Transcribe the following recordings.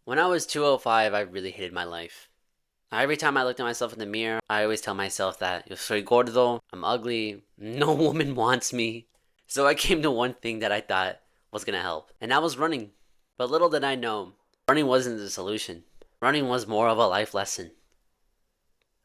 When I was 205, I really hated my life. Every time I looked at myself in the mirror, I always tell myself that yo soy gordo, I'm ugly, no woman wants me. So I came to one thing that I thought was gonna help, and that was running. But little did I know, running wasn't the solution. Running was more of a life lesson.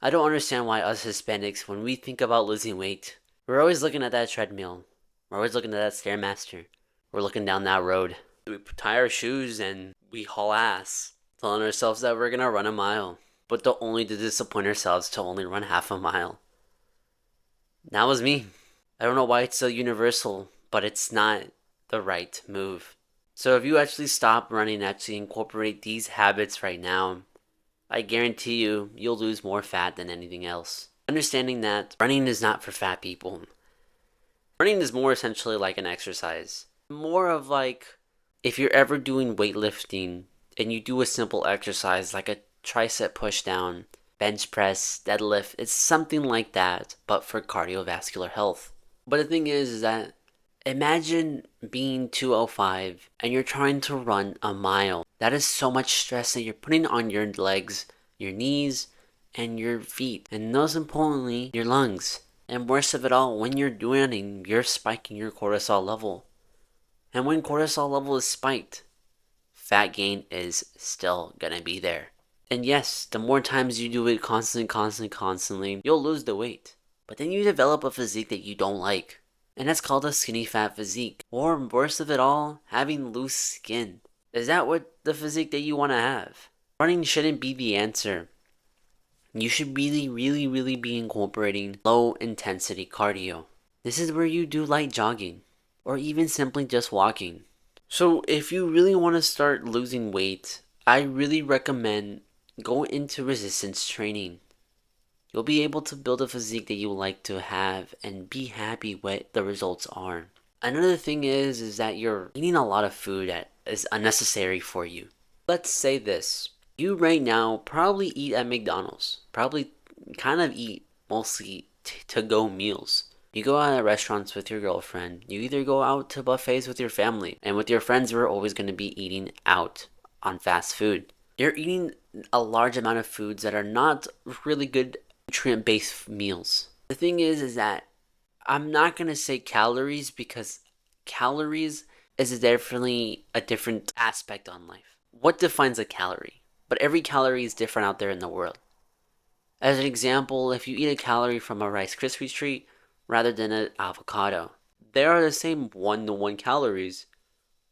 I don't understand why us Hispanics, when we think about losing weight, we're always looking at that treadmill. We're always looking at that Stairmaster. We're looking down that road. We tie our shoes and we haul ass, telling ourselves that we're gonna run a mile, but only to disappoint ourselves to only run half a mile. That was me. I don't know why it's so universal, but it's not the right move. So if you actually stop running and actually incorporate these habits right now, I guarantee you'll lose more fat than anything else. Understanding that running is not for fat people. Running is more essentially like an exercise. More of like if you're ever doing weightlifting and you do a simple exercise like a tricep push down, bench press, deadlift, it's something like that, but for cardiovascular health. But the thing is that imagine being 205 and you're trying to run a mile. That is so much stress that you're putting on your legs, your knees, and your feet, and most importantly, your lungs. And worst of it all, when you're running, you're spiking your cortisol level. And when cortisol level is spiked, fat gain is still gonna be there. And yes, the more times you do it constantly, you'll lose the weight. But then you develop a physique that you don't like. And that's called a skinny fat physique. Or worst of it all, having loose skin. Is that what the physique that you want to have? Running shouldn't be the answer. You should really be incorporating low intensity cardio. This is where you do light jogging. Or even simply just walking. So if you really want to start losing weight, I really recommend go into resistance training. You'll be able to build a physique that you like to have and be happy what the results are. Another thing is that you're eating a lot of food that is unnecessary for you. Let's say this. You right now probably eat at McDonald's. Probably kind of eat mostly to-go meals. You go out at restaurants with your girlfriend. You either go out to buffets with your family. And with your friends, we're always going to be eating out on fast food. You're eating a large amount of foods that are not really good nutrient-based meals. The thing is that I'm not going to say calories because calories is definitely a different aspect on life. What defines a calorie? But every calorie is different out there in the world. As an example, if you eat a calorie from a Rice Krispie treat rather than an avocado, they are the same 1-to-1 calories,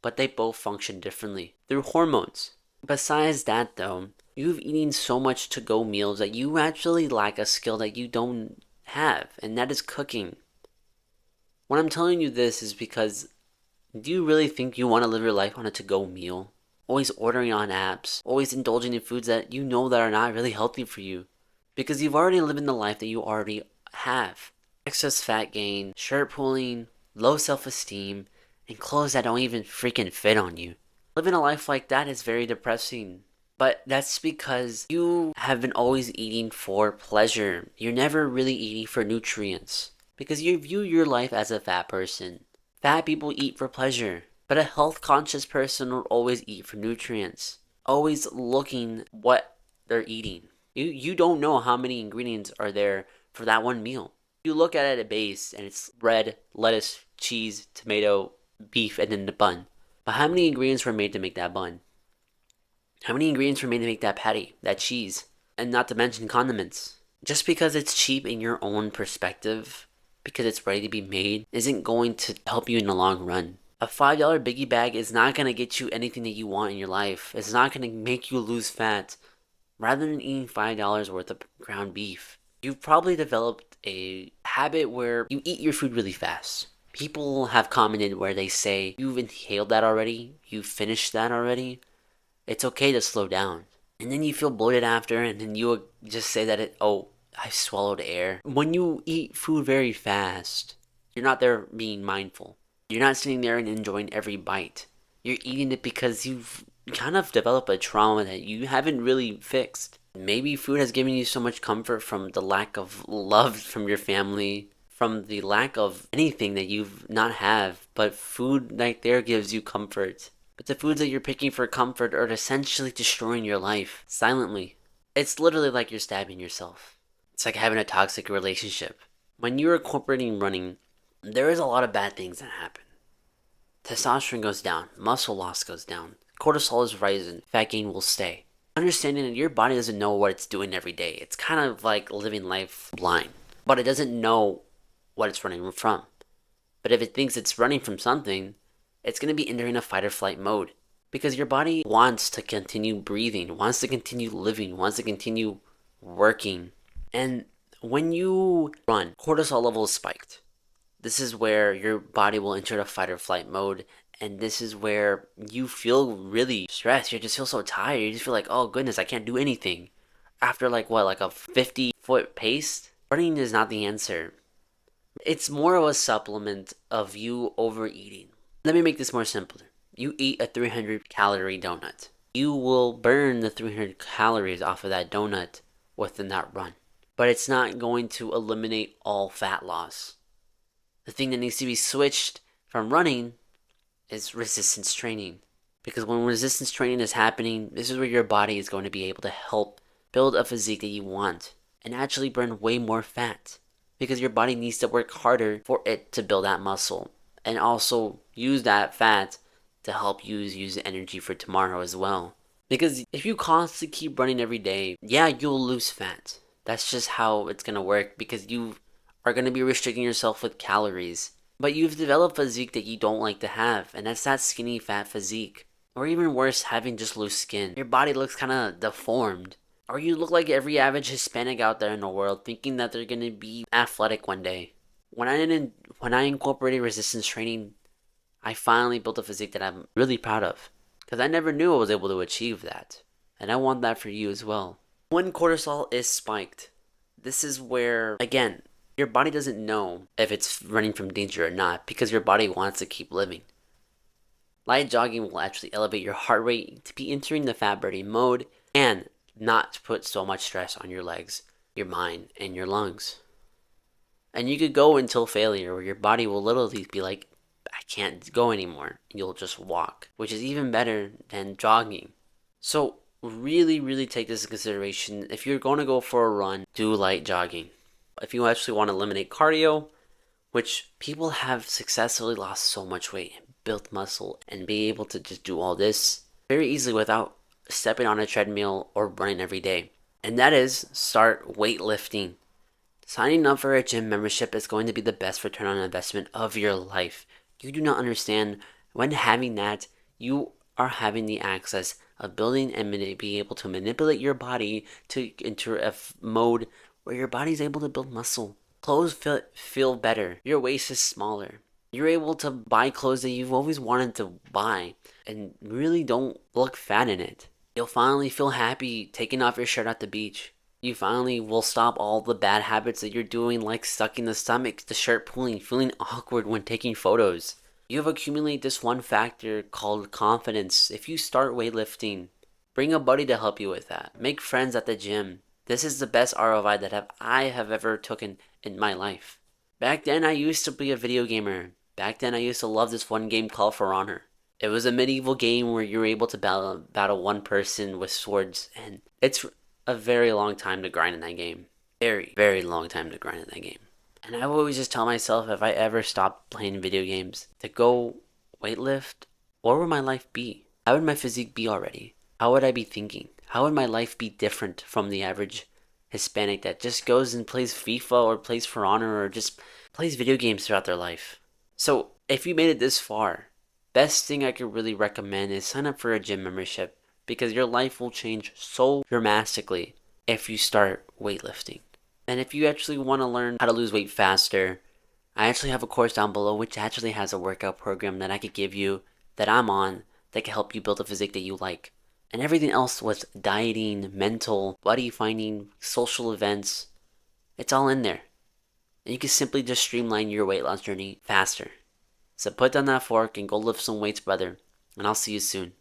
but they both function differently through hormones. Besides that though, you've eaten so much to-go meals that you actually lack a skill that you don't have, and that is cooking. When I'm telling you this is because, do you really think you want to live your life on a to-go meal? Always ordering on apps, always indulging in foods that you know that are not really healthy for you. Because you've already lived the life that you already have. Excess fat gain, shirt pulling, low self-esteem, and clothes that don't even freaking fit on you. Living a life like that is very depressing. But that's because you have been always eating for pleasure. You're never really eating for nutrients. Because you view your life as a fat person. Fat people eat for pleasure. But a health-conscious person will always eat for nutrients. Always looking what they're eating. You don't know how many ingredients are there for that one meal. You look at it at a base and it's bread, lettuce, cheese, tomato, beef, and then the bun. But how many ingredients were made to make that bun? How many ingredients were made to make that patty, that cheese? And not to mention condiments. Just because it's cheap in your own perspective, because it's ready to be made, isn't going to help you in the long run. A $5 biggie bag is not going to get you anything that you want in your life. It's not going to make you lose fat. Rather than eating $5 worth of ground beef, you've probably developed a habit where you eat your food really fast. People have commented where they say, you've inhaled that already, you've finished that already, it's okay to slow down. And then you feel bloated after, and then you just say that I swallowed air. When you eat food very fast, you're not there being mindful. You're not sitting there and enjoying every bite. You're eating it because you've kind of developed a trauma that you haven't really fixed. Maybe food has given you so much comfort from the lack of love from your family, from the lack of anything that you've not have, but food right there gives you comfort. But the foods that you're picking for comfort are essentially destroying your life silently. It's literally like you're stabbing yourself. It's like having a toxic relationship. When you're incorporating running, there is a lot of bad things that happen. Testosterone goes down, muscle loss goes down, cortisol is rising, fat gain will stay. Understanding that your body doesn't know what it's doing every day. It's kind of like living life blind, but it doesn't know what it's running from. But if it thinks it's running from something, it's going to be entering a fight or flight mode because your body wants to continue breathing, wants to continue living, wants to continue working. And when you run, cortisol level is spiked. This is where your body will enter a fight or flight mode, and this is where you feel really stressed. You just feel so tired. You just feel like, oh goodness, I can't do anything. After like a 50-foot pace? Running is not the answer. It's more of a supplement of you overeating. Let me make this more simpler. You eat a 300 calorie donut. You will burn the 300 calories off of that donut within that run. But it's not going to eliminate all fat loss. The thing that needs to be switched from running is resistance training. Because when resistance training is happening, this is where your body is going to be able to help build a physique that you want and actually burn way more fat. Because your body needs to work harder for it to build that muscle and also use that fat to help use the energy for tomorrow as well. Because if you constantly keep running every day, yeah, you'll lose fat. That's just how it's going to work because you are going to be restricting yourself with calories. But you've developed a physique that you don't like to have, and that's that skinny fat physique. Or even worse, having just loose skin. Your body looks kind of deformed. Or you look like every average Hispanic out there in the world thinking that they're going to be athletic one day. When I incorporated resistance training, I finally built a physique that I'm really proud of. Because I never knew I was able to achieve that. And I want that for you as well. When cortisol is spiked, this is where, again, your body doesn't know if it's running from danger or not because your body wants to keep living. Light jogging will actually elevate your heart rate to be entering the fat burning mode and not put so much stress on your legs, your mind, and your lungs. And you could go until failure where your body will literally be like, I can't go anymore. You'll just walk, which is even better than jogging. So really, really take this into consideration. If you're going to go for a run, do light jogging. If you actually want to eliminate cardio, which people have successfully lost so much weight and built muscle and be able to just do all this very easily without stepping on a treadmill or running every day. And that is start weightlifting. Signing up for a gym membership is going to be the best return on investment of your life. You do not understand when having that, you are having the access of building and be able to manipulate your body to enter a mode where your body's able to build muscle. Clothes feel better. Your waist is smaller. You're able to buy clothes that you've always wanted to buy and really don't look fat in it. You'll finally feel happy taking off your shirt at the beach. You finally will stop all the bad habits that you're doing, like sucking the stomach, the shirt pulling, feeling awkward when taking photos. You have accumulated this one factor called confidence. If you start weightlifting, bring a buddy to help you with that. Make friends at the gym. This is the best ROI that I have ever taken in my life. Back then, I used to be a video gamer. Back then, I used to love this one game called For Honor. It was a medieval game where you were able to battle one person with swords, and it's a very long time to grind in that game. Very, very long time to grind in that game. And I always just tell myself if I ever stopped playing video games to go weightlift, what would my life be? How would my physique be already? How would I be thinking? How would my life be different from the average Hispanic that just goes and plays FIFA or plays For Honor or just plays video games throughout their life? So if you made it this far, best thing I could really recommend is sign up for a gym membership because your life will change so dramatically if you start weightlifting. And if you actually want to learn how to lose weight faster, I actually have a course down below which actually has a workout program that I could give you that I'm on that can help you build a physique that you like. And everything else with dieting, mental, body finding, social events, it's all in there. And you can simply just streamline your weight loss journey faster. So put down that fork and go lift some weights, brother. And I'll see you soon.